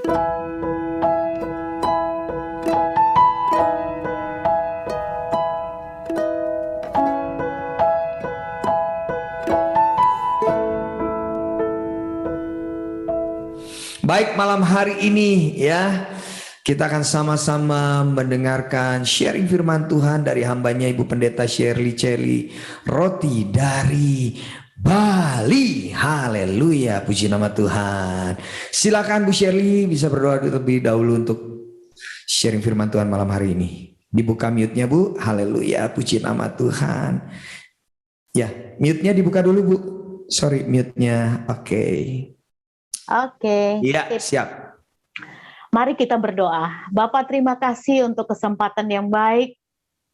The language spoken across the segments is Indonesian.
Baik, malam hari ini ya kita akan sama-sama mendengarkan sharing firman Tuhan dari hambanya Ibu Pendeta Shirley Celi Roti dari Bali. Haleluya, puji nama Tuhan. Silakan Bu Shirley bisa berdoa terlebih dahulu untuk sharing firman Tuhan malam hari ini. Dibuka mute-nya Bu. Haleluya, puji nama Tuhan. Ya, mute-nya dibuka dulu Bu. Sorry, mute-nya. Oke. Iya, siap. Mari kita berdoa. Bapa, terima kasih untuk kesempatan yang baik,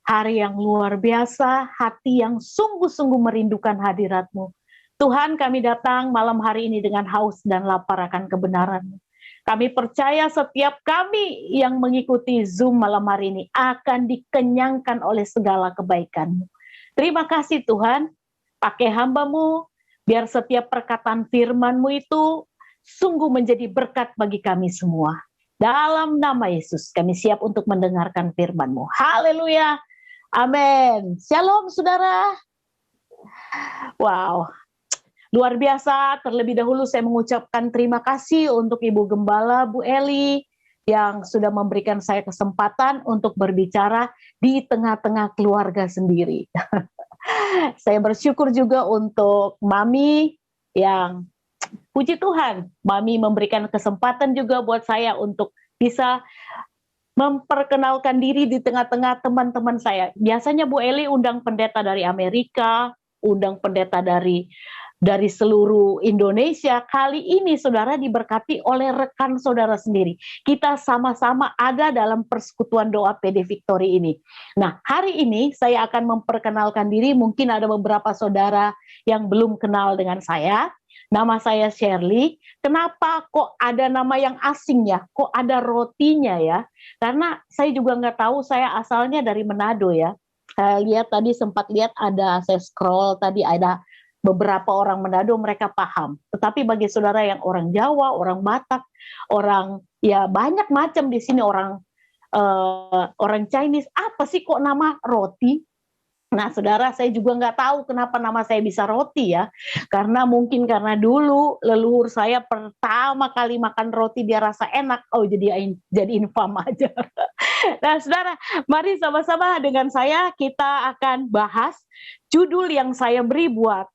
hari yang luar biasa, hati yang sungguh-sungguh merindukan hadirat-Mu. Tuhan, kami datang malam hari ini dengan haus dan lapar akan kebenaran-Mu. Kami percaya setiap kami yang mengikuti Zoom malam hari ini akan dikenyangkan oleh segala kebaikan-Mu. Terima kasih Tuhan, pakai hamba-Mu, biar setiap perkataan firman-Mu itu sungguh menjadi berkat bagi kami semua. Dalam nama Yesus, kami siap untuk mendengarkan firman-Mu. Haleluya. Amin. Shalom, saudara. Wow. Luar biasa. Terlebih dahulu saya mengucapkan terima kasih untuk Ibu Gembala, Bu Eli, yang sudah memberikan saya kesempatan untuk berbicara di tengah-tengah keluarga sendiri. Saya bersyukur juga untuk Mami yang puji Tuhan, Mami memberikan kesempatan juga buat saya untuk bisa memperkenalkan diri di tengah-tengah teman-teman saya. Biasanya Bu Eli undang pendeta dari Amerika, undang pendeta dari seluruh Indonesia. Kali ini saudara diberkati oleh rekan saudara sendiri. Kita sama-sama ada dalam persekutuan doa PD Victory ini. Nah, hari ini saya akan memperkenalkan diri. Mungkin ada beberapa saudara yang belum kenal dengan saya. Nama saya Shirley. Kenapa kok ada nama yang asing ya? Kok ada rotinya ya? Karena saya juga nggak tahu, saya asalnya dari Manado ya. Saya lihat tadi, sempat lihat saya scroll tadi ada beberapa orang Manado, mereka paham. Tetapi bagi saudara yang orang Jawa, orang Batak, orang ya banyak macam di sini, orang Chinese, apa sih kok nama roti? Nah, saudara, saya juga nggak tahu kenapa nama saya bisa roti ya. Karena mungkin karena dulu leluhur saya pertama kali makan roti dia rasa enak, jadi infam aja. Nah, saudara, mari sama-sama dengan saya kita akan bahas judul yang saya beri buat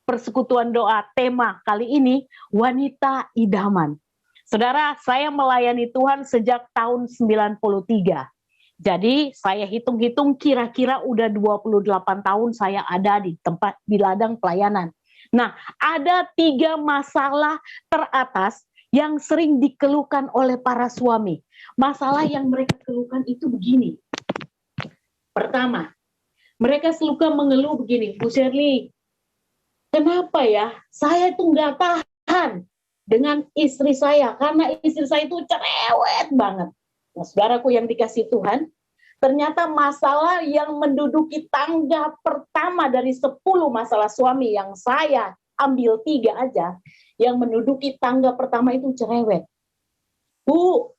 persekutuan doa tema kali ini, wanita idaman. Saudara, saya melayani Tuhan sejak tahun 93. Jadi saya hitung-hitung kira-kira udah 28 tahun saya ada di ladang pelayanan. Nah, ada 3 masalah teratas yang sering dikeluhkan oleh para suami. Masalah yang mereka keluhkan itu begini. Pertama, mereka suka mengeluh begini, Bu Shirley, kenapa ya saya itu nggak tahan dengan istri saya, karena istri saya itu cerewet banget. Nah, saudaraku yang dikasih Tuhan, ternyata masalah yang menduduki tangga pertama dari 10 masalah suami yang saya ambil 3 aja, yang menduduki tangga pertama itu cerewet. Bu,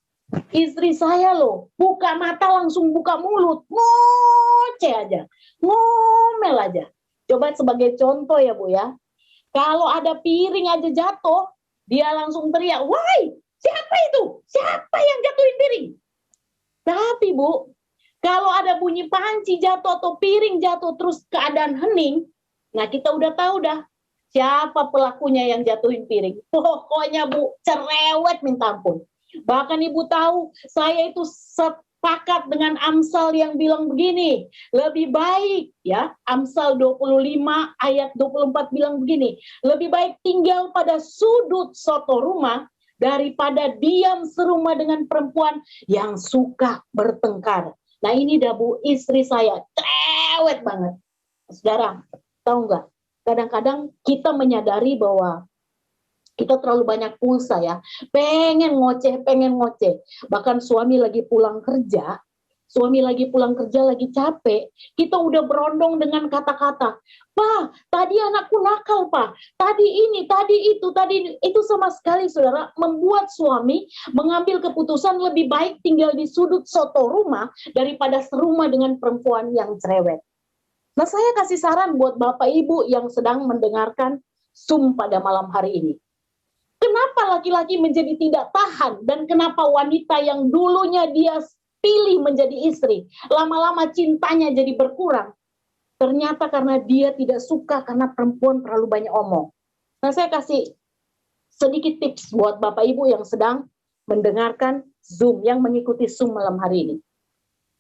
istri saya loh, buka mata langsung buka mulut, ngoceh aja, ngomel aja. Coba sebagai contoh ya Bu ya, kalau ada piring aja jatuh, dia langsung teriak, "Woi, siapa itu? Siapa yang jatuhin piring?" Tapi Bu, kalau ada bunyi panci jatuh atau piring jatuh terus keadaan hening, nah kita udah tahu dah siapa pelakunya yang jatuhin piring. Pokoknya Bu, cerewet minta ampun. Bahkan Ibu tahu, saya itu sepakat dengan Amsal yang bilang begini, lebih baik ya, Amsal 25 ayat 24 bilang begini, lebih baik tinggal pada sudut soto rumah daripada diam serumah dengan perempuan yang suka bertengkar. Nah ini dah Bu, istri saya cerewet banget. Saudara, tahu nggak? Kadang-kadang kita menyadari bahwa kita terlalu banyak pulsa ya, pengen ngoceh. Bahkan suami lagi pulang kerja, suami lagi pulang kerja, lagi capek, kita udah berondong dengan kata-kata, "Pak, tadi anakku nakal, Pak. Tadi ini, tadi itu, tadi ini." Itu sama sekali, saudara, membuat suami mengambil keputusan lebih baik tinggal di sudut soto rumah daripada serumah dengan perempuan yang cerewet. Nah, saya kasih saran buat Bapak Ibu yang sedang mendengarkan Zoom pada malam hari ini. Kenapa laki-laki menjadi tidak tahan dan kenapa wanita yang dulunya dia pilih menjadi istri, lama-lama cintanya jadi berkurang? Ternyata karena dia tidak suka karena perempuan terlalu banyak omong. Nah, saya kasih sedikit tips buat Bapak Ibu yang sedang mendengarkan Zoom, yang mengikuti Zoom malam hari ini.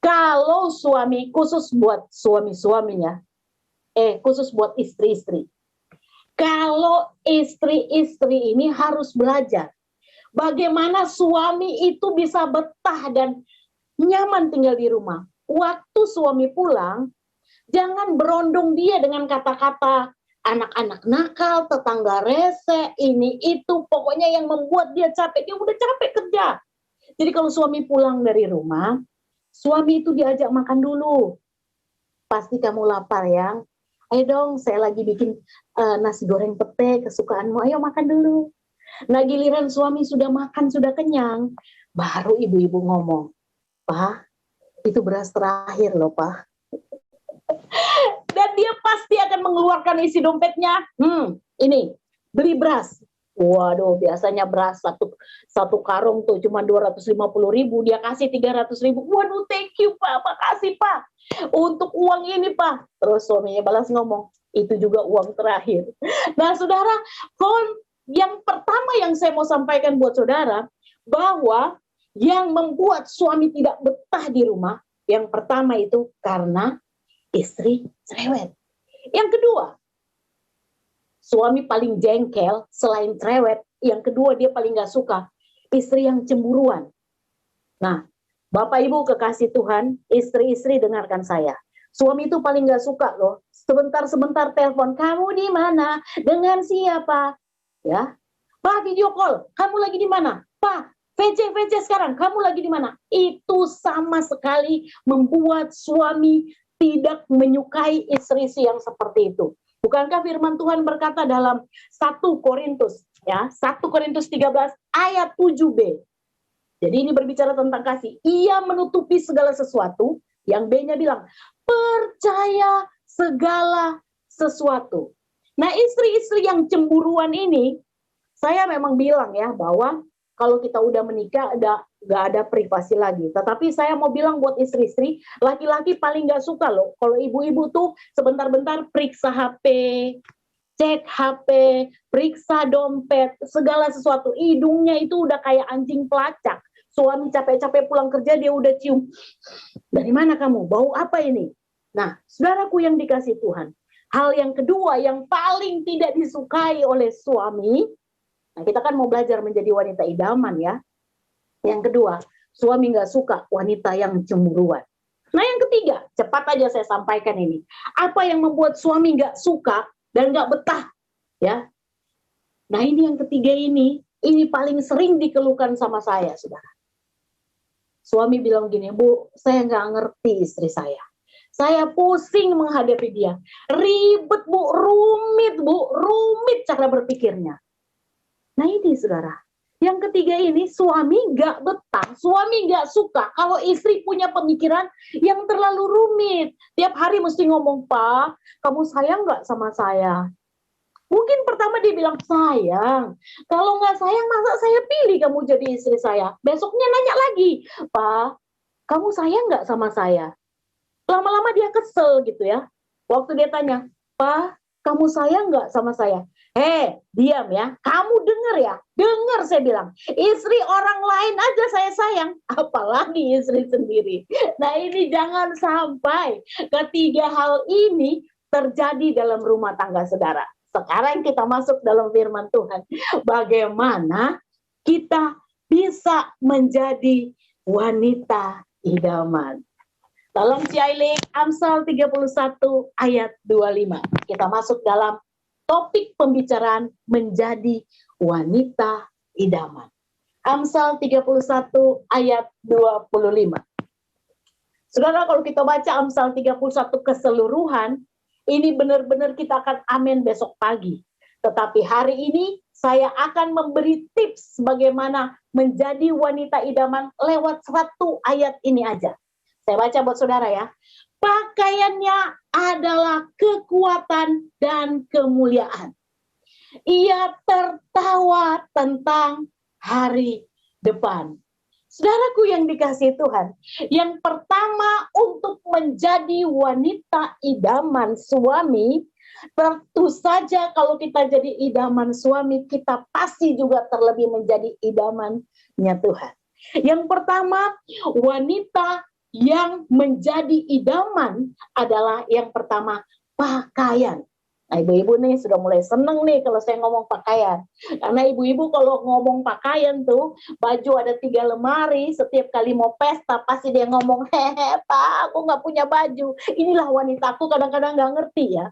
Kalau suami, khusus buat suami-suaminya, khusus buat istri-istri. Kalau istri-istri ini harus belajar bagaimana suami itu bisa betah dan nyaman tinggal di rumah. Waktu suami pulang, jangan berondong dia dengan kata-kata anak-anak nakal, tetangga rese, ini itu, pokoknya yang membuat dia capek. Dia udah capek kerja. Jadi kalau suami pulang dari rumah, suami itu diajak makan dulu. Pasti kamu lapar ya. Ayo dong, saya lagi bikin nasi goreng pete kesukaanmu, ayo makan dulu. Nah, giliran suami sudah makan, sudah kenyang, baru ibu-ibu ngomong, "Pak, itu beras terakhir loh, Pak." Dan dia pasti akan mengeluarkan isi dompetnya, ini, beli beras. Waduh, biasanya beras satu karung tuh cuma 250.000, dia kasih 300.000. Waduh, thank you Pak, makasih Pak, untuk uang ini Pak. Terus suaminya balas ngomong, itu juga uang terakhir. Nah saudara, yang pertama yang saya mau sampaikan buat saudara, bahwa yang membuat suami tidak betah di rumah, yang pertama itu karena istri cerewet. Yang kedua, suami paling jengkel selain cerewet, yang kedua dia paling gak suka, istri yang cemburuan. Nah, Bapak Ibu kekasih Tuhan, istri-istri dengarkan saya. Suami itu paling gak suka loh, sebentar-sebentar telepon, "Kamu di mana? Dengan siapa?" Ya, "Pak, video call, kamu lagi di mana? Pak, VC sekarang, kamu lagi di mana?" Itu sama sekali membuat suami tidak menyukai istri yang seperti itu. Bukankah firman Tuhan berkata dalam 1 Korintus 13 ayat 7b. Jadi ini berbicara tentang kasih. Ia menutupi segala sesuatu, yang B-nya bilang percaya segala sesuatu. Nah, istri-istri yang cemburuan ini, saya memang bilang ya bahwa kalau kita udah menikah gak ada privasi lagi. Tetapi saya mau bilang buat istri-istri, laki-laki paling gak suka loh kalau ibu-ibu tuh sebentar-bentar periksa HP, cek HP, periksa dompet, segala sesuatu. Hidungnya itu udah kayak anjing pelacak. Suami capek-capek pulang kerja, dia udah cium. "Dari mana kamu? Bau apa ini?" Nah, saudaraku yang dikasih Tuhan, hal yang kedua yang paling tidak disukai oleh suami, nah kita kan mau belajar menjadi wanita idaman ya. Yang kedua, suami nggak suka wanita yang cemburuan. Nah yang ketiga, cepat aja saya sampaikan ini. Apa yang membuat suami nggak suka dan nggak betah? Ya. Nah ini yang ketiga ini paling sering dikeluhkan sama saya, saudara. Suami bilang gini, "Bu, saya nggak ngerti istri saya. Saya pusing menghadapi dia. Ribet Bu, rumit cara berpikirnya." Nah ini saudara, yang ketiga ini suami nggak betah, suami nggak suka kalau istri punya pemikiran yang terlalu rumit. Tiap hari mesti ngomong, "Pak, kamu sayang nggak sama saya?" Mungkin pertama dia bilang sayang, kalau nggak sayang masa saya pilih kamu jadi istri saya. Besoknya nanya lagi, "Pak, kamu sayang nggak sama saya?" Lama-lama dia kesel gitu ya. Waktu dia tanya, "Pak, kamu sayang nggak sama saya?" Diam ya, kamu dengar ya, dengar saya bilang. Istri orang lain aja saya sayang, apalagi istri sendiri. Nah ini jangan sampai ketiga hal ini terjadi dalam rumah tangga saudara. Sekarang kita masuk dalam firman Tuhan. Bagaimana kita bisa menjadi wanita idaman. Dalam Ciailik Amsal 31 ayat 25. Kita masuk dalam topik pembicaraan menjadi wanita idaman. Amsal 31 ayat 25. Saudara, kalau kita baca Amsal 31 keseluruhan, ini benar-benar kita akan amin besok pagi. Tetapi hari ini saya akan memberi tips bagaimana menjadi wanita idaman lewat satu ayat ini aja. Saya baca buat saudara ya. Pakaiannya adalah kekuatan dan kemuliaan. Ia tertawa tentang hari depan. Saudaraku yang dikasihi Tuhan, yang pertama untuk menjadi wanita idaman suami, tentu saja kalau kita jadi idaman suami, kita pasti juga terlebih menjadi idamannya Tuhan. Yang pertama, wanita yang menjadi idaman adalah yang pertama, pakaian. Nah, ibu-ibu nih sudah mulai seneng nih kalau saya ngomong pakaian. Karena ibu-ibu kalau ngomong pakaian tuh, baju ada 3 lemari, setiap kali mau pesta pasti dia ngomong, hehe Pak, aku nggak punya baju. Inilah wanitaku, kadang-kadang nggak ngerti ya.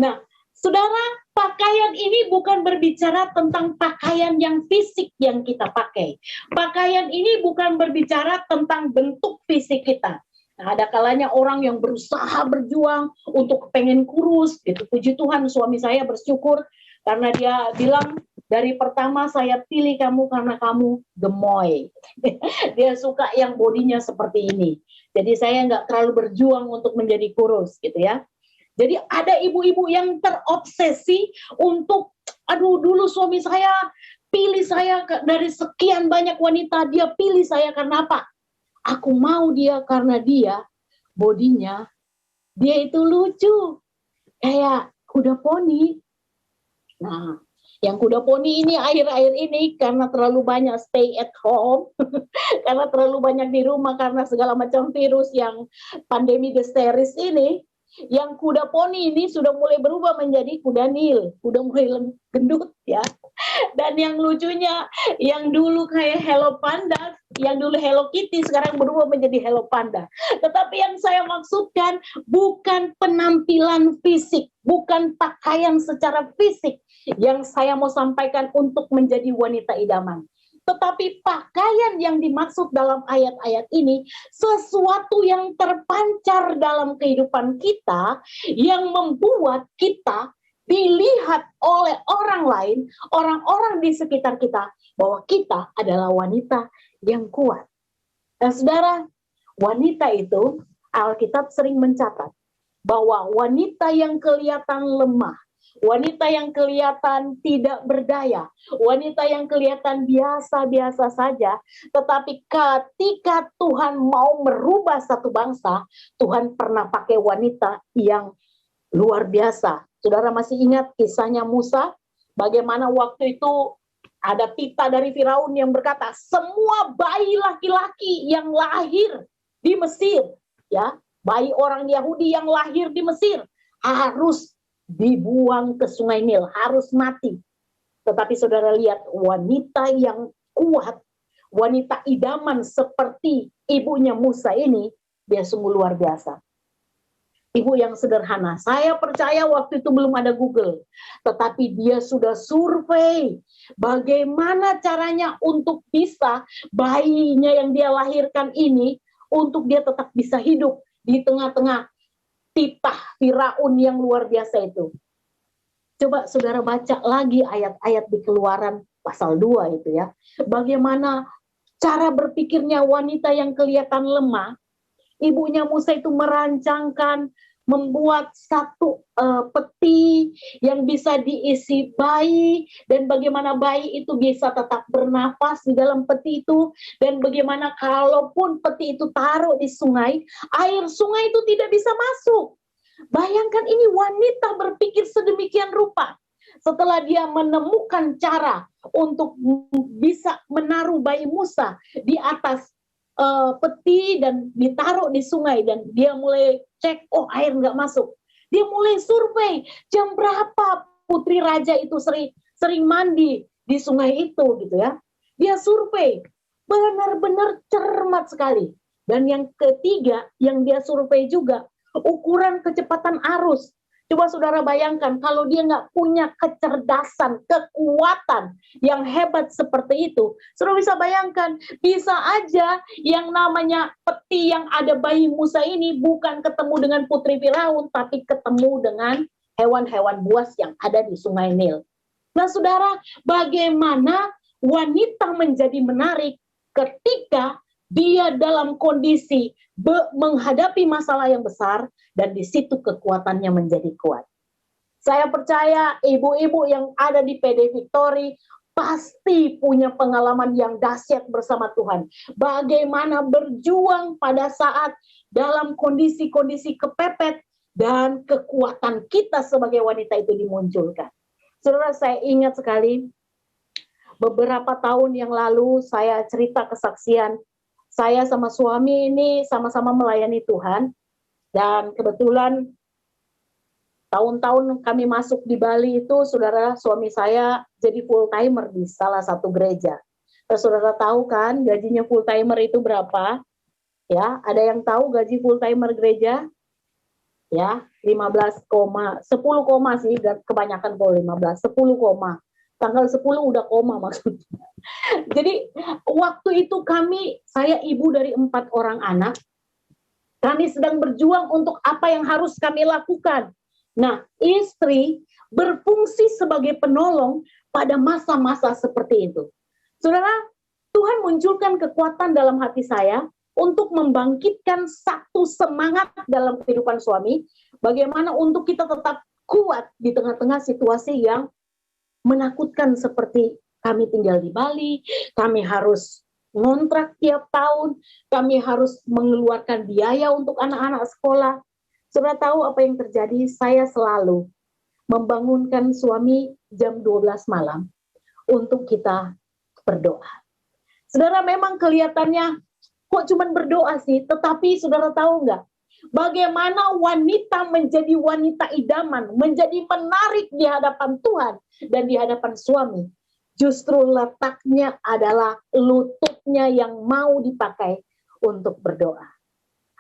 Nah, saudara, pakaian ini bukan berbicara tentang pakaian yang fisik yang kita pakai. Pakaian ini bukan berbicara tentang bentuk fisik kita. Nah, ada kalanya orang yang berusaha berjuang untuk pengen kurus, gitu. Puji Tuhan, suami saya bersyukur karena dia bilang dari pertama saya pilih kamu karena kamu gemoy. Dia suka yang bodinya seperti ini. Jadi saya nggak terlalu berjuang untuk menjadi kurus, gitu ya. Jadi ada ibu-ibu yang terobsesi untuk, aduh dulu suami saya pilih saya dari sekian banyak wanita, dia pilih saya karena apa? Aku mau dia karena dia bodinya, dia itu lucu, kayak kuda poni. Nah, yang kuda poni ini akhir-akhir ini karena terlalu banyak stay at home, karena terlalu banyak di rumah karena segala macam virus yang pandemi disteris ini, yang kuda poni ini sudah mulai berubah menjadi kuda nil, udah mulai gendut ya. Dan yang lucunya, yang dulu kayak Hello Panda, yang dulu Hello Kitty, sekarang berubah menjadi Hello Panda. Tetapi yang saya maksudkan bukan penampilan fisik, bukan pakaian secara fisik yang saya mau sampaikan untuk menjadi wanita idaman. Tetapi pakaian yang dimaksud dalam ayat-ayat ini sesuatu yang terpancar dalam kehidupan kita yang membuat kita dilihat oleh orang lain, orang-orang di sekitar kita bahwa kita adalah wanita yang kuat. Dan saudara, wanita itu Alkitab sering mencatat bahwa wanita yang kelihatan lemah, wanita yang kelihatan tidak berdaya, wanita yang kelihatan biasa-biasa saja, tetapi ketika Tuhan mau merubah satu bangsa, Tuhan pernah pakai wanita yang luar biasa. Saudara masih ingat kisahnya Musa? Bagaimana waktu itu ada titah dari Firaun yang berkata, semua bayi laki-laki yang lahir di Mesir, ya, bayi orang Yahudi yang lahir di Mesir harus dibuang ke Sungai Nil, harus mati. Tetapi saudara lihat wanita yang kuat, wanita idaman seperti ibunya Musa ini, dia sungguh luar biasa. Ibu yang sederhana, saya percaya waktu itu belum ada Google, tetapi dia sudah survei bagaimana caranya untuk bisa bayinya yang dia lahirkan ini, untuk dia tetap bisa hidup di tengah-tengah titah Firaun yang luar biasa itu. Coba saudara baca lagi ayat-ayat di Keluaran pasal 2 itu ya. Bagaimana cara berpikirnya wanita yang kelihatan lemah. Ibunya Musa itu merancangkan membuat satu peti yang bisa diisi bayi, dan bagaimana bayi itu bisa tetap bernafas di dalam peti itu, dan bagaimana kalaupun peti itu taruh di sungai, air sungai itu tidak bisa masuk. Bayangkan ini wanita berpikir sedemikian rupa. Setelah dia menemukan cara untuk bisa menaruh bayi Musa di atas peti dan ditaruh di sungai, dan dia mulai cek, oh air nggak masuk. Dia mulai survei jam berapa putri raja itu sering mandi di sungai itu gitu ya. Dia survei, benar-benar cermat sekali. Dan yang ketiga yang dia survei juga ukuran kecepatan arus. Coba saudara bayangkan kalau dia nggak punya kecerdasan, kekuatan yang hebat seperti itu. Saudara bisa bayangkan, bisa aja yang namanya peti yang ada bayi Musa ini bukan ketemu dengan putri Firaun, tapi ketemu dengan hewan-hewan buas yang ada di Sungai Nil. Nah saudara, bagaimana wanita menjadi menarik ketika dia dalam kondisi menghadapi masalah yang besar, dan di situ kekuatannya menjadi kuat. Saya percaya ibu-ibu yang ada di PD Victory pasti punya pengalaman yang dahsyat bersama Tuhan. Bagaimana berjuang pada saat dalam kondisi-kondisi kepepet dan kekuatan kita sebagai wanita itu dimunculkan. Saudara, saya ingat sekali beberapa tahun yang lalu saya cerita kesaksian. Saya sama suami ini sama-sama melayani Tuhan. Dan kebetulan tahun-tahun kami masuk di Bali itu, saudara, suami saya jadi full timer di salah satu gereja. Terus saudara tahu kan gajinya full timer itu berapa? Ya, ada yang tahu gaji full timer gereja? Ya, 10 sih, kebanyakan kalau 15, 10 koma. Tanggal 10 udah koma maksudnya. Jadi waktu itu saya ibu dari 4 orang anak. Kami sedang berjuang untuk apa yang harus kami lakukan. Nah, istri berfungsi sebagai penolong pada masa-masa seperti itu. Saudara, Tuhan munculkan kekuatan dalam hati saya untuk membangkitkan satu semangat dalam kehidupan suami, bagaimana untuk kita tetap kuat di tengah-tengah situasi yang menakutkan seperti kami tinggal di Bali, kami harus ngontrak tiap tahun, kami harus mengeluarkan biaya untuk anak-anak sekolah. Saudara tahu apa yang terjadi? Saya selalu membangunkan suami jam 12 malam untuk kita berdoa. Saudara, memang kelihatannya kok cuma berdoa sih, tetapi saudara tahu nggak? Bagaimana wanita menjadi wanita idaman, menjadi menarik di hadapan Tuhan dan di hadapan suami. Justru letaknya adalah lututnya yang mau dipakai untuk berdoa.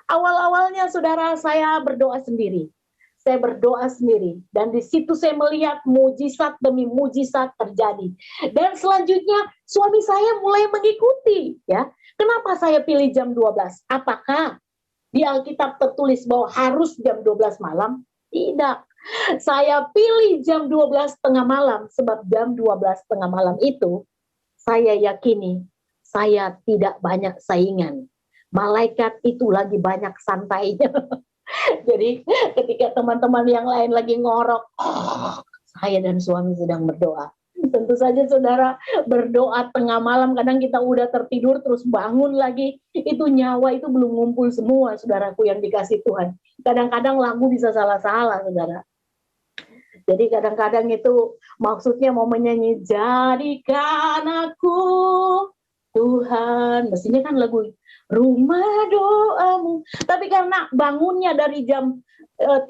Awal-awalnya saudara, saya berdoa sendiri. Saya berdoa sendiri. Dan di situ saya melihat mujizat demi mujizat terjadi. Dan selanjutnya suami saya mulai mengikuti. Ya, kenapa saya pilih jam 12? Apakah di Alkitab tertulis bahwa harus jam 12 malam? Tidak. Saya pilih jam 12 tengah malam, sebab jam 12 tengah malam itu saya yakini saya tidak banyak saingan. Malaikat itu lagi banyak santainya. Jadi ketika teman-teman yang lain lagi ngorok, saya dan suami sedang berdoa. Tentu saja saudara, berdoa tengah malam kadang kita udah tertidur terus bangun lagi, itu nyawa itu belum ngumpul semua, saudaraku yang dikasih Tuhan. Kadang-kadang lagu bisa salah-salah, saudara. Jadi kadang-kadang itu maksudnya mau menyanyi, jadikan aku Tuhan, mestinya kan lagu rumah doamu. Tapi karena bangunnya dari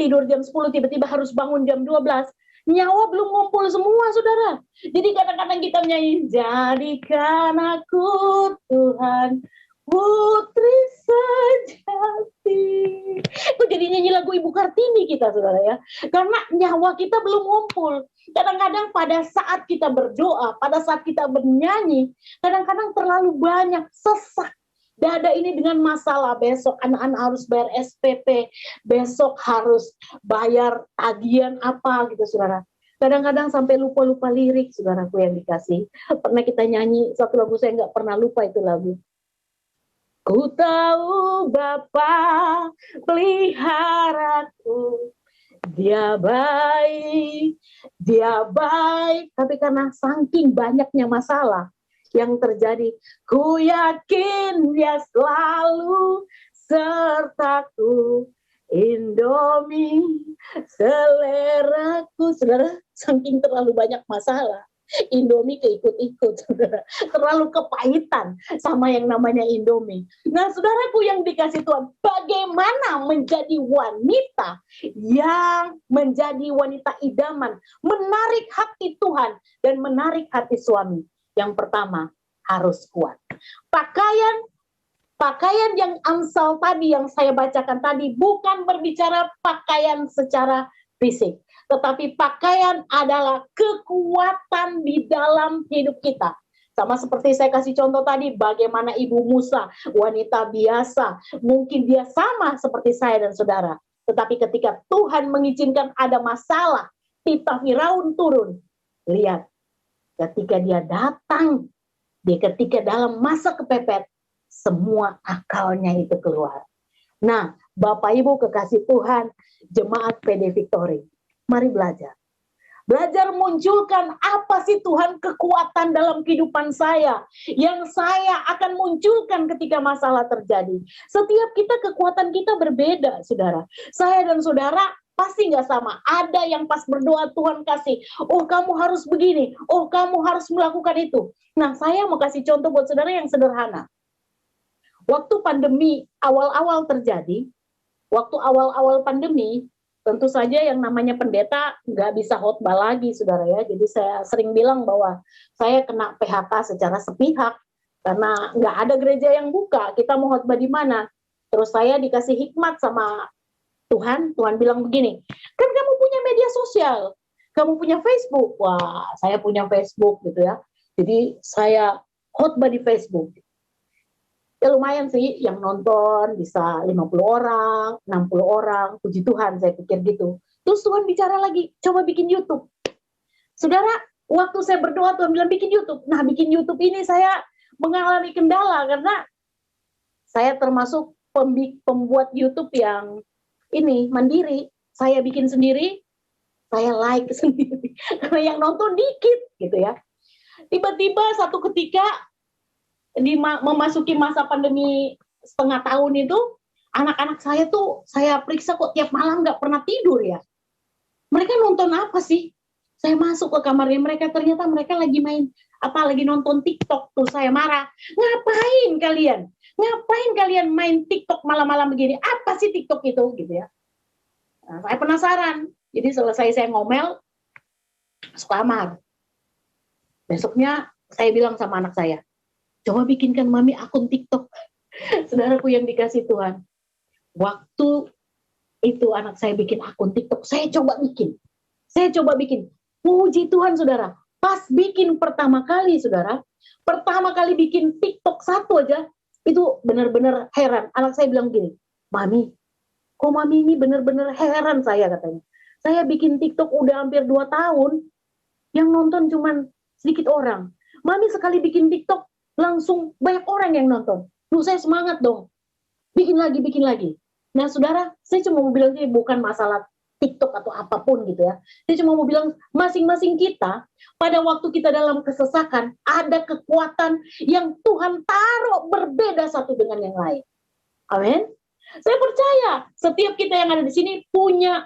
tidur jam 10 tiba-tiba harus bangun jam 12, nyawa belum ngumpul semua, saudara. Jadi kadang-kadang kita menyanyi, jadikan aku Tuhan, putri sejati. Itu jadi nyanyi lagu Ibu Kartini kita, saudara ya. Karena nyawa kita belum ngumpul. Kadang-kadang pada saat kita berdoa, pada saat kita bernyanyi, kadang-kadang terlalu banyak sesak. Dada ini dengan masalah, besok anak-anak harus bayar SPP, besok harus bayar tagihan apa gitu, saudara. Kadang-kadang sampai lupa-lupa lirik, saudaraku yang dikasih. Pernah kita nyanyi satu lagu, saya nggak pernah lupa itu lagu. Ku tahu Bapa peliharaku, dia baik, tapi karena saking banyaknya masalah yang terjadi, ku yakin dia selalu sertaku, Indomie seleraku. Saudara, saking terlalu banyak masalah, Indomie keikut-ikut, saudara. Terlalu kepahitan sama yang namanya Indomie. Nah, saudaraku yang dikasih Tuhan, bagaimana menjadi wanita yang menjadi wanita idaman, menarik hati Tuhan dan menarik hati suami? Yang pertama, harus kuat. Pakaian yang Amsal tadi yang saya bacakan tadi bukan berbicara pakaian secara fisik. Tetapi pakaian adalah kekuatan di dalam hidup kita. Sama seperti saya kasih contoh tadi, bagaimana Ibu Musa, wanita biasa, mungkin dia sama seperti saya dan saudara. Tetapi ketika Tuhan mengizinkan ada masalah, titah Firaun turun. Lihat, ketika dia datang, ketika dalam masa kepepet, semua akalnya itu keluar. Nah, Bapak Ibu kekasih Tuhan, jemaat PD Victory, mari belajar. Belajar munculkan apa sih Tuhan kekuatan dalam kehidupan saya yang saya akan munculkan ketika masalah terjadi. Setiap kita kekuatan kita berbeda, saudara. Saya dan saudara pasti nggak sama. Ada yang pas berdoa Tuhan kasih, oh kamu harus begini, oh kamu harus melakukan itu. Nah, saya mau kasih contoh buat saudara yang sederhana. Waktu pandemi awal-awal terjadi, waktu awal-awal pandemi, tentu saja yang namanya pendeta nggak bisa khotbah lagi, saudara ya. Jadi saya sering bilang bahwa saya kena PHK secara sepihak karena nggak ada gereja yang buka. Kita mau khotbah di mana? Terus saya dikasih hikmat sama Tuhan. Tuhan bilang begini, kan kamu punya media sosial, kamu punya Facebook. Wah, saya punya Facebook gitu ya. Jadi saya khotbah di Facebook. Ya lumayan sih, yang nonton bisa 50 orang, 60 orang, puji Tuhan saya pikir gitu. Terus Tuhan bicara lagi, coba bikin YouTube. Saudara, waktu saya berdoa Tuhan bilang bikin YouTube. Nah, bikin YouTube ini saya mengalami kendala karena saya termasuk pembuat YouTube yang ini mandiri. Saya bikin sendiri, saya like sendiri. Karena yang nonton dikit gitu ya. Tiba-tiba satu ketika memasuki masa pandemi setengah tahun itu, anak-anak saya tuh saya periksa kok tiap malam nggak pernah tidur ya. Mereka nonton apa sih? Saya masuk ke kamarnya mereka, ternyata mereka lagi main lagi nonton TikTok. Tuh saya marah, ngapain kalian? Ngapain kalian main TikTok malam-malam begini? Apa sih TikTok itu gitu ya? Nah, saya penasaran. Jadi selesai saya ngomel, masuk kamar. Besoknya saya bilang sama anak saya, coba bikinkan mami akun TikTok. Saudaraku yang dikasih Tuhan. Waktu itu anak saya bikin akun TikTok, saya coba bikin. Puji Tuhan saudara. Pas bikin pertama kali saudara, pertama kali bikin TikTok satu aja, itu benar-benar heran. Anak saya bilang gini, mami, kok mami ini benar-benar heran saya katanya. Saya bikin TikTok udah hampir 2 tahun, yang nonton cuman sedikit orang. Mami sekali bikin TikTok, langsung banyak orang yang nonton. Duh, saya semangat dong. Bikin lagi. Nah, saudara, saya cuma mau bilang ini bukan masalah TikTok atau apapun gitu ya. Saya cuma mau bilang masing-masing kita pada waktu kita dalam kesesakan ada kekuatan yang Tuhan taruh berbeda satu dengan yang lain. Amin. Saya percaya setiap kita yang ada di sini punya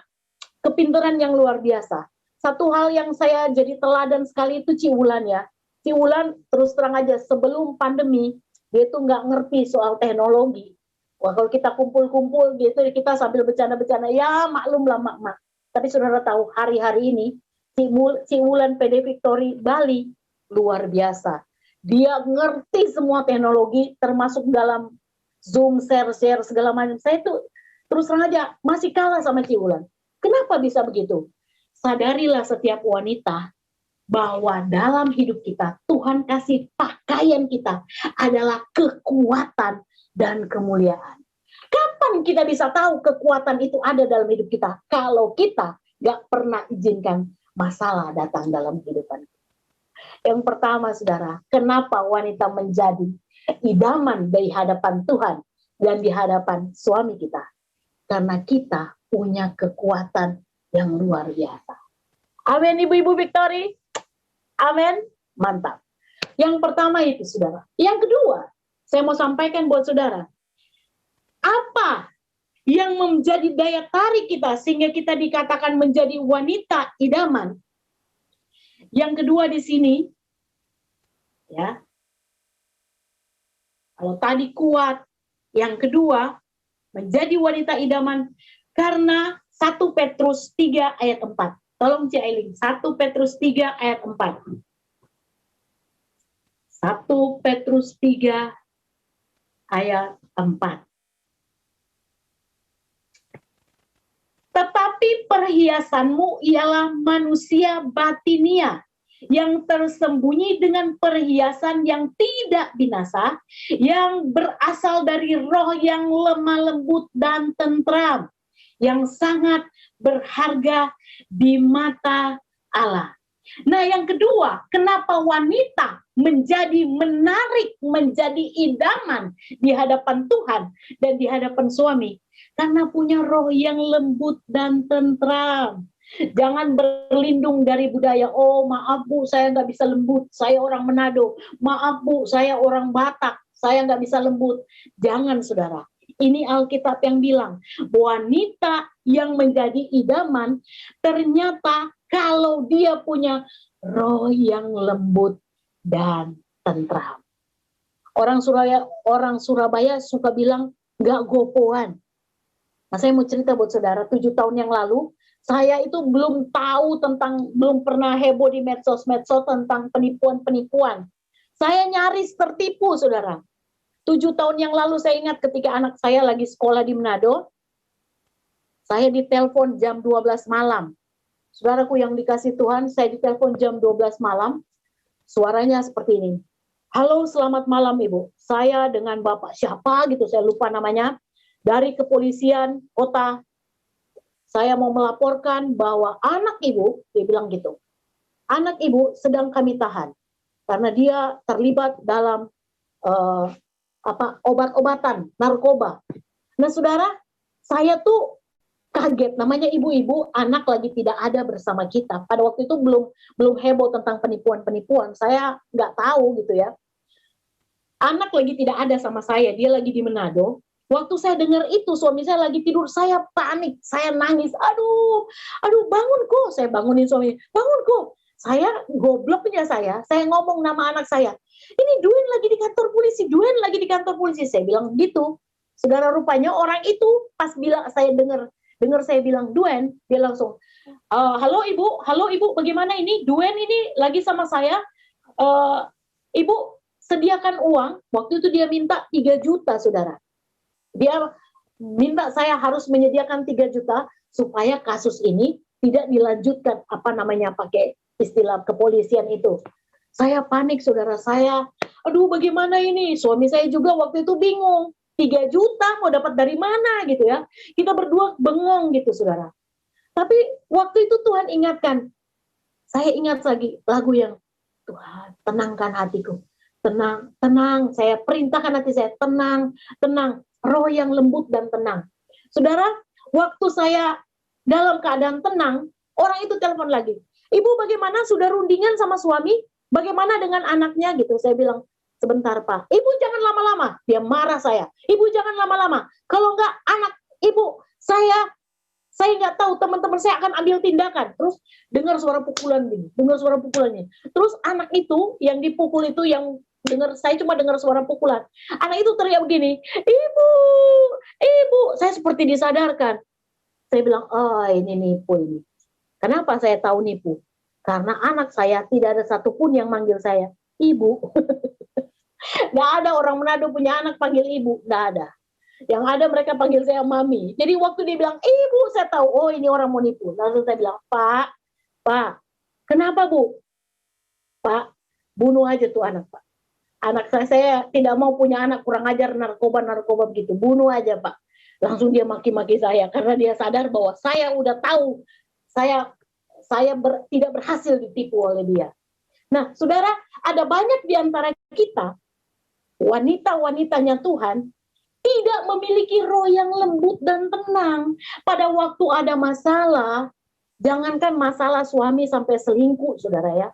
kepintaran yang luar biasa. Satu hal yang saya jadi teladan sekali itu Ciulan ya. Ciulan terus terang aja sebelum pandemi dia tuh nggak ngerti soal teknologi. Wah kalau kita kumpul-kumpul gitu kita sambil bercanda-bercanda ya maklum lah mak-mak. Tapi saudara tahu hari-hari ini Ciulan PD Victory Bali luar biasa. Dia ngerti semua teknologi termasuk dalam Zoom, share segala macam. Saya tuh terus terang aja masih kalah sama Ciulan. Kenapa bisa begitu? Sadarilah setiap wanita bahwa dalam hidup kita Tuhan kasih pakaian kita adalah kekuatan dan kemuliaan. Kapan kita bisa tahu kekuatan itu ada dalam hidup kita? Kalau kita gak pernah izinkan masalah datang dalam kehidupan kita. Yang pertama saudara, kenapa wanita menjadi idaman dari hadapan Tuhan dan di hadapan suami kita? Karena kita punya kekuatan yang luar biasa. Amin ibu-ibu Victory. Amin, mantap. Yang pertama itu saudara. Yang kedua, saya mau sampaikan buat saudara. Apa yang menjadi daya tarik kita sehingga kita dikatakan menjadi wanita idaman? Yang kedua di sini, ya. Kalau tadi kuat, yang kedua menjadi wanita idaman karena 1 Petrus 3 ayat 4. Tolong Ci Ailing, 1 Petrus 3 ayat 4. 1 Petrus 3 ayat 4. Tetapi perhiasanmu ialah manusia batinia yang tersembunyi dengan perhiasan yang tidak binasa, yang berasal dari roh yang lemah lembut dan tentram, yang sangat berharga di mata Allah. Nah, yang kedua, kenapa wanita menjadi menarik, menjadi idaman di hadapan Tuhan dan di hadapan suami? Karena punya roh yang lembut dan tentram. Jangan berlindung dari budaya, oh maaf Bu, saya nggak bisa lembut, saya orang Manado. Maaf Bu, saya orang Batak, saya nggak bisa lembut. Jangan saudara. Ini Alkitab yang bilang, wanita yang menjadi idaman, ternyata kalau dia punya roh yang lembut dan tentram. Orang Surabaya suka bilang, nggak gopoan. Nah, saya mau cerita buat saudara, 7 tahun yang lalu, saya itu belum pernah heboh di medsos-medsos tentang penipuan-penipuan. Saya nyaris tertipu, saudara. 7 tahun yang lalu saya ingat ketika anak saya lagi sekolah di Manado, saya ditelepon jam 12 malam. Saudaraku yang dikasih Tuhan, saya ditelepon jam 12 malam, suaranya seperti ini. Halo, selamat malam Ibu. Saya dengan Bapak siapa gitu, saya lupa namanya. Dari kepolisian kota, saya mau melaporkan bahwa anak ibu, dia bilang gitu, anak ibu sedang kami tahan karena dia terlibat dalam obat-obatan, narkoba. Nah saudara, saya tuh kaget, namanya ibu-ibu, anak lagi tidak ada bersama kita. Pada waktu itu belum heboh tentang penipuan-penipuan, saya nggak tahu gitu ya. Anak lagi tidak ada sama saya, dia lagi di Manado. Waktu saya dengar itu, suami saya lagi tidur, saya panik, saya nangis, aduh bangun kok, saya bangunin suami, bangun kok, saya gobloknya saya ngomong nama anak saya, ini Duen lagi di kantor polisi, Duen lagi di kantor polisi, saya bilang gitu. Saudara, rupanya orang itu pas bilang, saya dengar saya bilang Duen, dia langsung, halo ibu, bagaimana ini, Duen ini lagi sama saya, ibu sediakan uang, waktu itu dia minta 3 juta saudara. Dia minta saya harus menyediakan 3 juta supaya kasus ini tidak dilanjutkan, pakai istilah kepolisian itu. Saya panik saudara, saya aduh bagaimana ini, suami saya juga waktu itu bingung, 3 juta mau dapat dari mana gitu ya, kita berdua bengong gitu saudara. Tapi waktu itu Tuhan ingatkan, saya ingat lagi lagu yang, Tuhan tenangkan hatiku, tenang, saya perintahkan hati saya, tenang, roh yang lembut dan tenang. Saudara, waktu saya dalam keadaan tenang, orang itu telepon lagi. Ibu bagaimana, sudah rundingan sama suami? Bagaimana dengan anaknya gitu? Saya bilang, sebentar Pak. Ibu jangan lama-lama. Dia marah saya. Ibu jangan lama-lama. Kalau enggak anak ibu, saya nggak tahu, teman-teman saya akan ambil tindakan. Terus dengar suara pukulan gini, dengar suara pukulannya. Terus anak itu yang dipukul itu, yang saya cuma dengar suara pukulan. Anak itu teriak begini, ibu, saya seperti disadarkan. Saya bilang, oh ini nipu ini. Kenapa saya tahu nipu? Karena anak saya tidak ada satupun yang manggil saya ibu. Nggak ada orang Manado punya anak panggil ibu, nggak ada. Yang ada mereka panggil saya mami. Jadi waktu dia bilang ibu, saya tahu, oh ini orang mau nipu. Lalu saya bilang, Pak, kenapa Bu? Pak, bunuh aja tuh anak Pak. Anak saya tidak mau punya anak kurang ajar, narkoba begitu, bunuh aja Pak. Langsung dia maki-maki saya karena dia sadar bahwa saya udah tahu saya tidak berhasil ditipu oleh dia. Nah, saudara, ada banyak di antara kita wanita-wanitanya Tuhan tidak memiliki roh yang lembut dan tenang. Pada waktu ada masalah, jangankan masalah suami sampai selingkuh, saudara ya.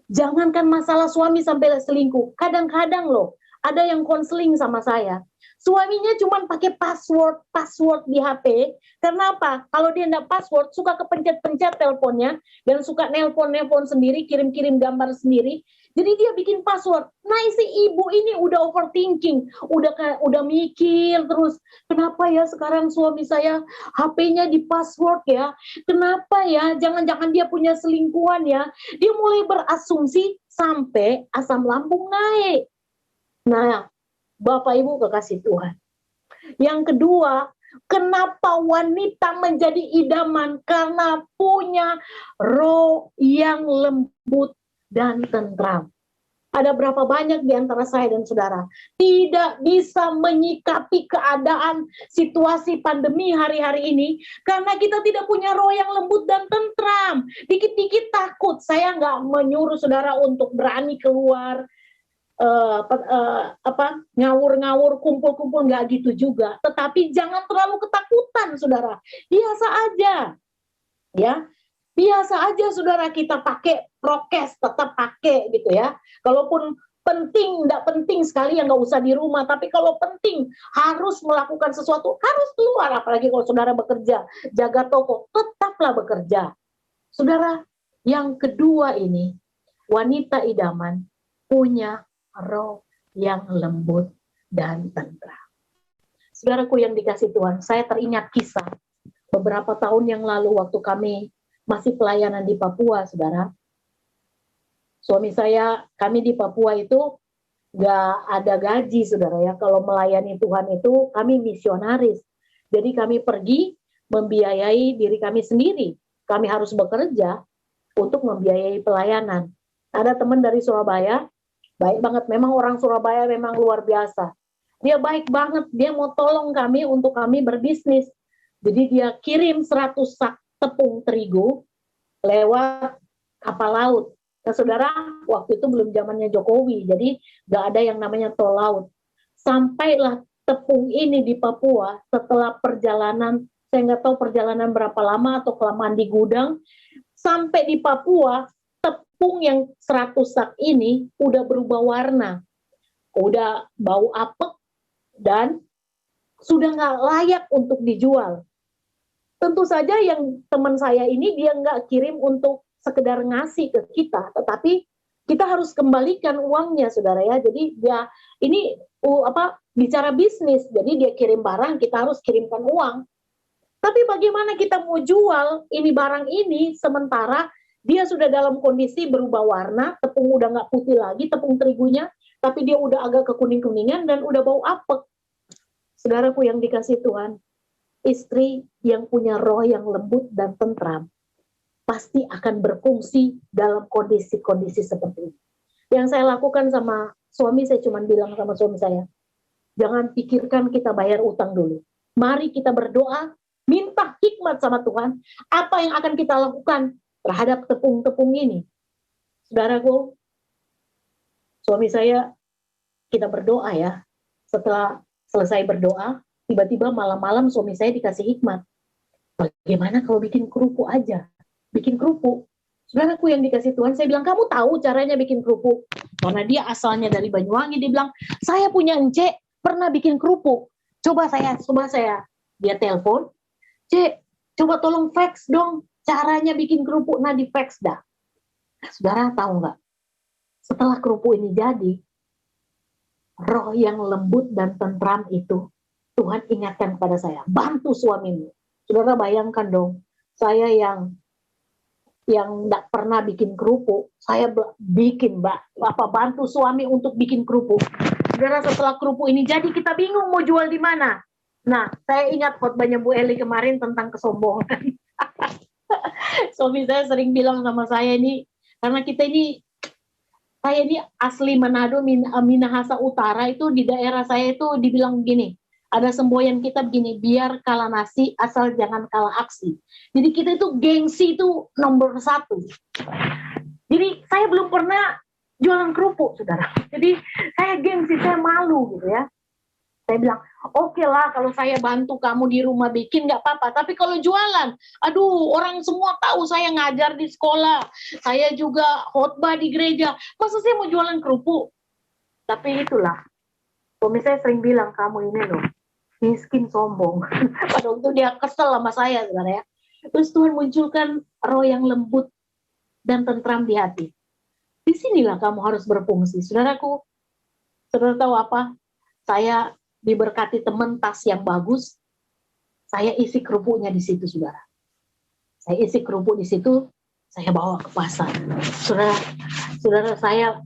Jangankan masalah suami sampai selingkuh, kadang-kadang loh, ada yang konseling sama saya. Suaminya cuma pakai password di HP. Karena apa? Kalau dia enggak password, suka kepencet-pencet teleponnya dan suka nelpon sendiri, kirim-kirim gambar sendiri. Jadi dia bikin password. Nah, si ibu ini udah overthinking, udah mikir terus. Kenapa ya sekarang suami saya HP-nya di password ya? Kenapa ya? Jangan-jangan dia punya selingkuhan ya? Dia mulai berasumsi sampai asam lambung naik. Nah, Bapak Ibu kekasih Tuhan. Yang kedua, Kenapa wanita menjadi idaman? Karena punya roh yang lembut dan tentram. Ada berapa banyak di antara saya dan saudara tidak bisa menyikapi keadaan situasi pandemi hari-hari ini karena kita tidak punya roh yang lembut dan tentram. Dikit-dikit takut. Saya nggak menyuruh saudara untuk berani keluar ngawur-ngawur, kumpul-kumpul, nggak gitu juga. Tetapi jangan terlalu ketakutan, saudara. Biasa aja, ya. Biasa aja saudara, kita pakai prokes, tetap pakai gitu ya. Kalaupun penting, tidak penting sekali yang nggak usah di rumah. Tapi kalau penting harus melakukan sesuatu, harus keluar. Apalagi kalau saudara bekerja, jaga toko, tetaplah bekerja. Saudara, yang kedua ini, wanita idaman punya roh yang lembut dan tentram. Saudaraku yang dikasih Tuhan, saya teringat kisah beberapa tahun yang lalu waktu kami masih pelayanan di Papua, saudara. Suami saya, kami di Papua itu nggak ada gaji, saudara ya. Kalau melayani Tuhan itu kami misionaris. Jadi kami pergi membiayai diri kami sendiri. Kami harus bekerja untuk membiayai pelayanan. Ada teman dari Surabaya, baik banget. Memang orang Surabaya memang luar biasa. Dia baik banget, dia mau tolong kami untuk kami berbisnis. Jadi dia kirim 100 sak tepung terigu lewat kapal laut. Nah, saudara, waktu itu belum zamannya Jokowi, jadi nggak ada yang namanya tol laut. Sampailah tepung ini di Papua setelah perjalanan, saya nggak tahu perjalanan berapa lama atau kelamaan di gudang, sampai di Papua, tepung yang 100 sak ini udah berubah warna, udah bau apek, dan sudah nggak layak untuk dijual. Tentu saja yang teman saya ini dia nggak kirim untuk sekedar ngasih ke kita, tetapi kita harus kembalikan uangnya, saudara ya. Jadi dia ini bicara bisnis, jadi dia kirim barang, kita harus kirimkan uang. Tapi bagaimana kita mau jual ini barang ini sementara dia sudah dalam kondisi berubah warna, tepung udah nggak putih lagi, tepung terigunya, tapi dia udah agak kekuning-kuningan dan udah bau apek. Saudaraku yang dikasih Tuhan, istri yang punya roh yang lembut dan tentram pasti akan berfungsi dalam kondisi-kondisi seperti ini. Yang saya lakukan sama suami, saya cuma bilang sama suami saya, jangan pikirkan kita bayar utang dulu. Mari kita berdoa, minta hikmat sama Tuhan, apa yang akan kita lakukan terhadap tepung-tepung ini. Saudaraku, suami saya, kita berdoa ya. Setelah selesai berdoa, tiba-tiba malam-malam suami saya dikasih hikmat. Bagaimana kalau bikin kerupuk aja? Bikin kerupuk. Saudaraku yang dikasih Tuhan, saya bilang, kamu tahu caranya bikin kerupuk? Karena dia asalnya dari Banyuwangi, dia bilang, saya punya encik, pernah bikin kerupuk. Coba saya. Dia telepon, Cek, coba tolong fax dong, caranya bikin kerupuk. Nah, di fax dah. Saudara tahu nggak? Setelah kerupuk ini jadi, roh yang lembut dan tentram itu, Tuhan ingatkan kepada saya, bantu suamimu. Saudara bayangkan dong, saya yang nggak pernah bikin kerupuk, saya bikin, bantu suami untuk bikin kerupuk. Saudara, setelah kerupuk ini jadi, kita bingung mau jual di mana. Nah, saya ingat khotbahnya Bu Eli kemarin tentang kesombongan. Suami saya sering bilang sama saya ini, karena saya ini asli Manado, Minahasa Utara, itu di daerah saya itu dibilang begini, ada semboyan kita begini, biar kalah nasi asal jangan kalah aksi. Jadi kita itu gengsi itu nomor 1. Jadi saya belum pernah jualan kerupuk, saudara. Jadi saya gengsi, saya malu gitu ya. Saya bilang, oke lah kalau saya bantu kamu di rumah bikin nggak apa-apa. Tapi kalau jualan, aduh orang semua tahu saya ngajar di sekolah. Saya juga khotbah di gereja. Masa saya mau jualan kerupuk? Tapi itulah, suami saya sering bilang, kamu ini loh, miskin sombong. Pada waktu dia kesel sama saya, saudara ya. Terus Tuhan munculkan roh yang lembut dan tentram di hati. Disinilah kamu harus berfungsi. Saudaraku, saudara tahu apa? Saya diberkati teman tas yang bagus, saya isi kerupuknya di situ, saudara. Saya isi kerupuk di situ, saya bawa ke pasar. Saudara saya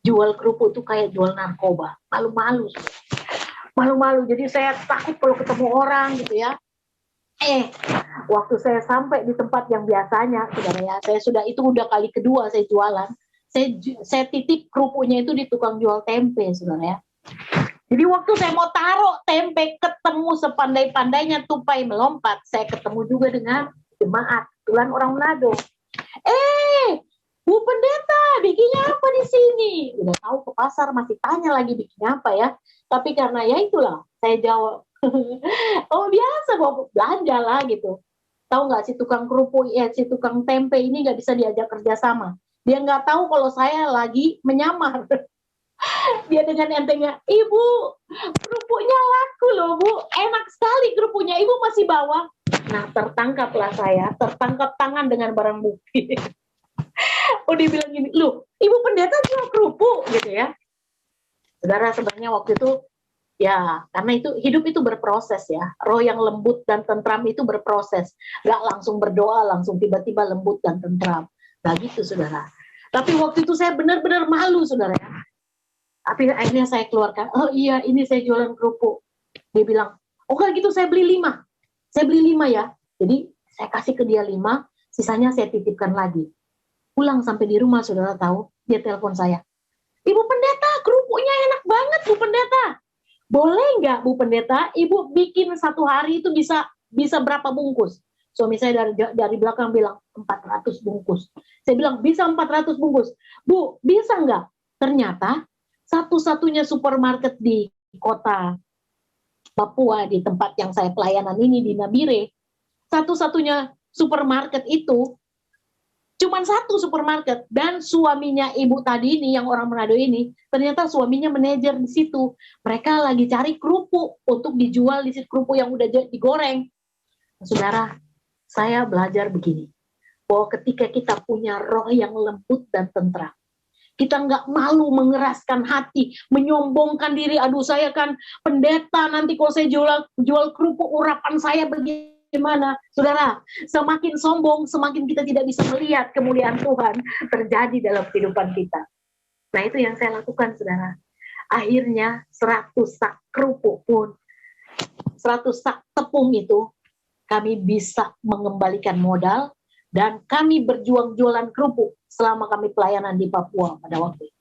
jual kerupuk itu kayak jual narkoba, malu-malu. malu-malu. Jadi saya takut kalau ketemu orang gitu ya. Waktu saya sampai di tempat yang biasanya, saudara ya, saya sudah, itu udah kali kedua saya jualan. Saya titip kerupuknya itu di tukang jual tempe, saudara ya. Jadi waktu saya mau taruh tempe, ketemu sepandai-pandainya tupai melompat, saya ketemu juga dengan jemaat, kebetulan orang Manado. Bu Pendeta, bikinnya apa di sini? Udah tahu ke pasar, masih tanya lagi bikinnya apa ya. Tapi karena ya itulah, saya jawab. Oh biasa, bawa belanja lah gitu. Tahu nggak, si tukang kerupuk, si tukang tempe ini nggak bisa diajak kerjasama. Dia nggak tahu kalau saya lagi menyamar. Dia dengan entengnya, Ibu, kerupuknya laku loh Bu, enak sekali kerupuknya, Ibu masih bawa. Nah tertangkaplah saya, tertangkap tangan dengan barang bukti. Oh dia bilang gini, loh Ibu Pendeta jual kerupuk gitu ya. Saudara, sebenarnya waktu itu ya, karena itu hidup itu berproses ya. Roh yang lembut dan tentram itu berproses. Gak langsung berdoa, langsung tiba-tiba lembut dan tentram. Gak gitu, saudara. Tapi waktu itu saya benar-benar malu, saudara ya. Tapi akhirnya saya keluarkan, oh iya ini saya jualan kerupuk. Dia bilang, oh kalau gitu saya beli 5. Saya beli 5 ya. Jadi saya kasih ke dia 5, sisanya saya titipkan lagi. Pulang sampai di rumah, saudara tahu, dia telepon saya. Ibu Pendeta, kerupuknya enak banget Bu Pendeta. Boleh nggak Bu Pendeta, Ibu bikin satu hari itu bisa berapa bungkus? Suami saya dari belakang bilang 400 bungkus. Saya bilang bisa 400 bungkus. Bu, bisa nggak? Ternyata satu-satunya supermarket di kota Papua, di tempat yang saya pelayanan ini di Nabire, satu-satunya supermarket itu cuman satu supermarket, dan suaminya ibu tadi ini yang orang Manado ini, ternyata suaminya manajer di situ. Mereka lagi cari kerupuk untuk dijual di situ, kerupuk yang udah digoreng. Saudara, saya belajar begini, bahwa ketika kita punya roh yang lembut dan tentram, kita nggak malu mengeraskan hati, menyombongkan diri. Aduh saya kan pendeta, nanti kalau saya jual kerupuk urapan saya begini. Gimana, saudara? Semakin sombong, semakin kita tidak bisa melihat kemuliaan Tuhan terjadi dalam kehidupan kita. Nah itu yang saya lakukan, saudara. Akhirnya 100 sak kerupuk pun, 100 sak tepung itu, kami bisa mengembalikan modal, dan kami berjuang jualan kerupuk selama kami pelayanan di Papua pada waktu itu.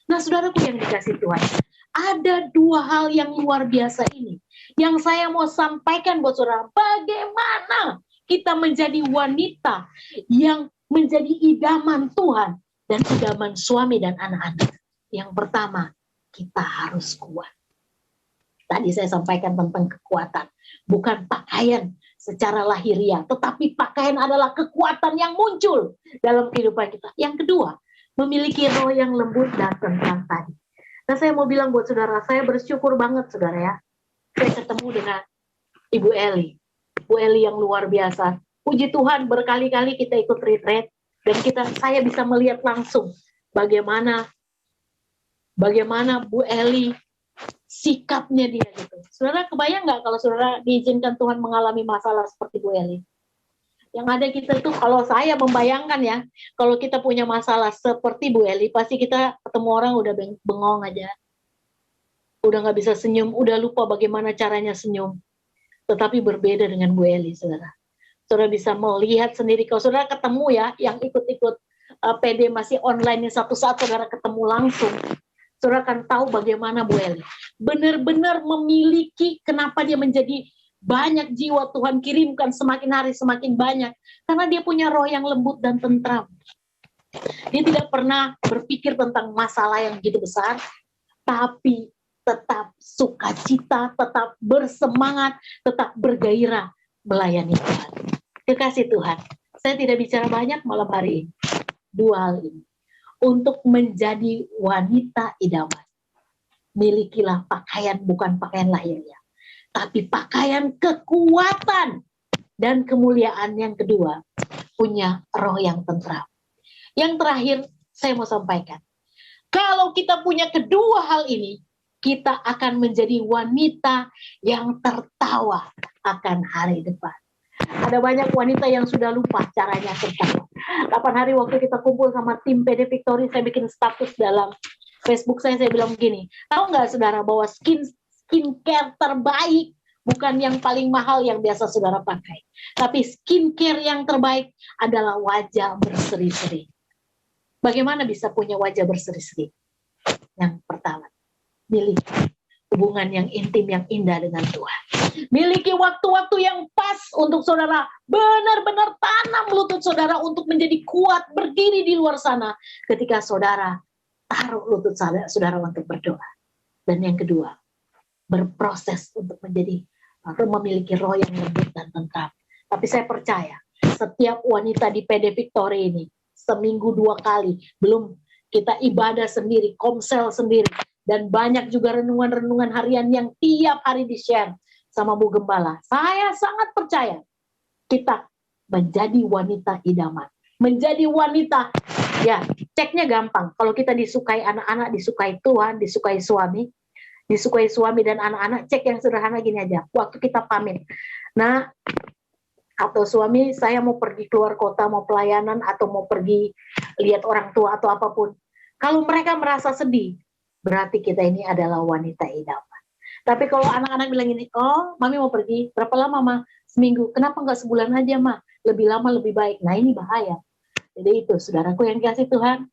Nah saudaraku yang dikasih Tuhan, ada 2 hal yang luar biasa ini yang saya mau sampaikan buat saudara. Bagaimana kita menjadi wanita yang menjadi idaman Tuhan dan idaman suami dan anak-anak. Yang pertama, kita harus kuat. Tadi saya sampaikan tentang kekuatan, bukan pakaian secara lahiriah, tetapi pakaian adalah kekuatan yang muncul dalam kehidupan kita. Yang kedua, memiliki roh yang lembut dan tentram tadi. Nah saya mau bilang buat saudara, saya bersyukur banget saudara ya, saya ketemu dengan Ibu Eli. Ibu Eli yang luar biasa. Puji Tuhan, berkali-kali kita ikut retreat dan saya bisa melihat langsung bagaimana Bu Eli sikapnya dia gitu. Saudara kebayang nggak kalau saudara diizinkan Tuhan mengalami masalah seperti Bu Eli? Yang ada kita itu, kalau saya membayangkan ya, kalau kita punya masalah seperti Bu Eli, pasti kita ketemu orang udah bengong aja. Udah nggak bisa senyum, udah lupa bagaimana caranya senyum. Tetapi berbeda dengan Bu Eli, saudara. Saudara bisa melihat sendiri, kalau saudara ketemu ya, yang ikut-ikut PD masih online, satu saat saudara ketemu langsung, saudara akan tahu bagaimana Bu Eli. Benar-benar memiliki, kenapa dia menjadi banyak jiwa Tuhan kirimkan semakin hari semakin banyak. Karena dia punya roh yang lembut dan tentram. Dia tidak pernah berpikir tentang masalah yang begitu besar, tapi tetap sukacita, tetap bersemangat, tetap bergairah melayani Tuhan. Kekasih Tuhan, saya tidak bicara banyak malam hari ini. 2 hal ini. Untuk menjadi wanita idaman, milikilah pakaian, bukan pakaian lahirnya, tapi pakaian kekuatan dan kemuliaan. Yang kedua, punya roh yang tentram. Yang terakhir, saya mau sampaikan, kalau kita punya kedua hal ini, kita akan menjadi wanita yang tertawa akan hari depan. Ada banyak wanita yang sudah lupa caranya tertawa. 8 hari waktu kita kumpul sama tim PD Victory, saya bikin status dalam Facebook saya bilang begini, tahu nggak saudara bahwa skincare terbaik, bukan yang paling mahal yang biasa saudara pakai. Tapi skincare yang terbaik adalah wajah berseri-seri. Bagaimana bisa punya wajah berseri-seri? Yang pertama, miliki hubungan yang intim, yang indah dengan Tuhan. Miliki waktu-waktu yang pas untuk saudara benar-benar tanam lutut saudara untuk menjadi kuat berdiri di luar sana ketika saudara taruh lutut saudara untuk berdoa. Dan yang kedua, berproses untuk memiliki roh yang lembut dan tentram. Tapi saya percaya setiap wanita di PD Victory ini seminggu 2 kali, belum kita ibadah sendiri, komsel sendiri, dan banyak juga renungan-renungan harian yang tiap hari di-share sama Bu Gembala. Saya sangat percaya kita menjadi wanita idaman. Menjadi wanita, ya ceknya gampang. Kalau kita disukai anak-anak, disukai Tuhan, disukai suami dan anak-anak, cek yang sederhana gini aja. Waktu kita pamit, nah, atau suami saya mau pergi keluar kota, mau pelayanan, atau mau pergi lihat orang tua atau apapun. Kalau mereka merasa sedih, berarti kita ini adalah wanita idaman. Tapi kalau anak-anak bilang gini, oh mami mau pergi, berapa lama ma? Seminggu, kenapa nggak sebulan aja ma? Lebih lama lebih baik. Nah ini bahaya. Jadi itu saudaraku yang dikasih Tuhan,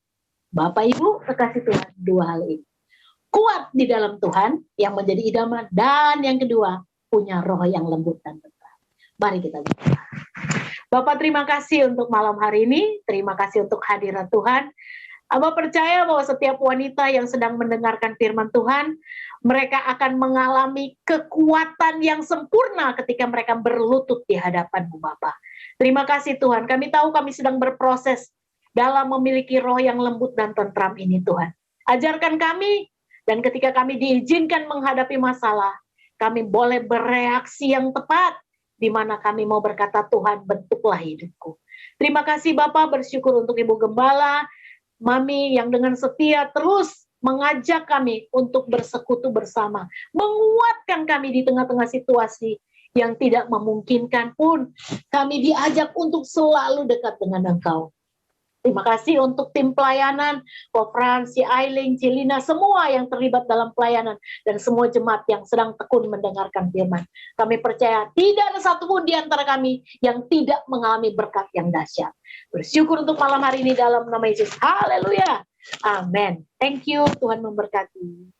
Bapak Ibu kekasih Tuhan, 2 hal ini. Kuat di dalam Tuhan yang menjadi idaman, dan yang kedua punya roh yang lembut dan tentram. Mari kita berdoa. Bapak terima kasih untuk malam hari ini, terima kasih untuk hadirat Tuhan. Abah percaya bahwa setiap wanita yang sedang mendengarkan firman Tuhan, mereka akan mengalami kekuatan yang sempurna ketika mereka berlutut di hadapan-Mu Bapa. Terima kasih Tuhan, kami tahu kami sedang berproses dalam memiliki roh yang lembut dan tentram ini Tuhan. Ajarkan kami. Dan ketika kami diizinkan menghadapi masalah, kami boleh bereaksi yang tepat, di mana kami mau berkata, Tuhan bentuklah hidupku. Terima kasih Bapak, bersyukur untuk Ibu Gembala, Mami yang dengan setia terus mengajak kami untuk bersekutu bersama, menguatkan kami di tengah-tengah situasi yang tidak memungkinkan pun, kami diajak untuk selalu dekat dengan Engkau. Terima kasih untuk tim pelayanan, Kofran, si Ailing, Cilina, semua yang terlibat dalam pelayanan, dan semua jemaat yang sedang tekun mendengarkan firman. Kami percaya tidak ada satupun di antara kami yang tidak mengalami berkat yang dahsyat. Bersyukur untuk malam hari ini dalam nama Yesus. Haleluya. Amin. Thank you. Tuhan memberkati.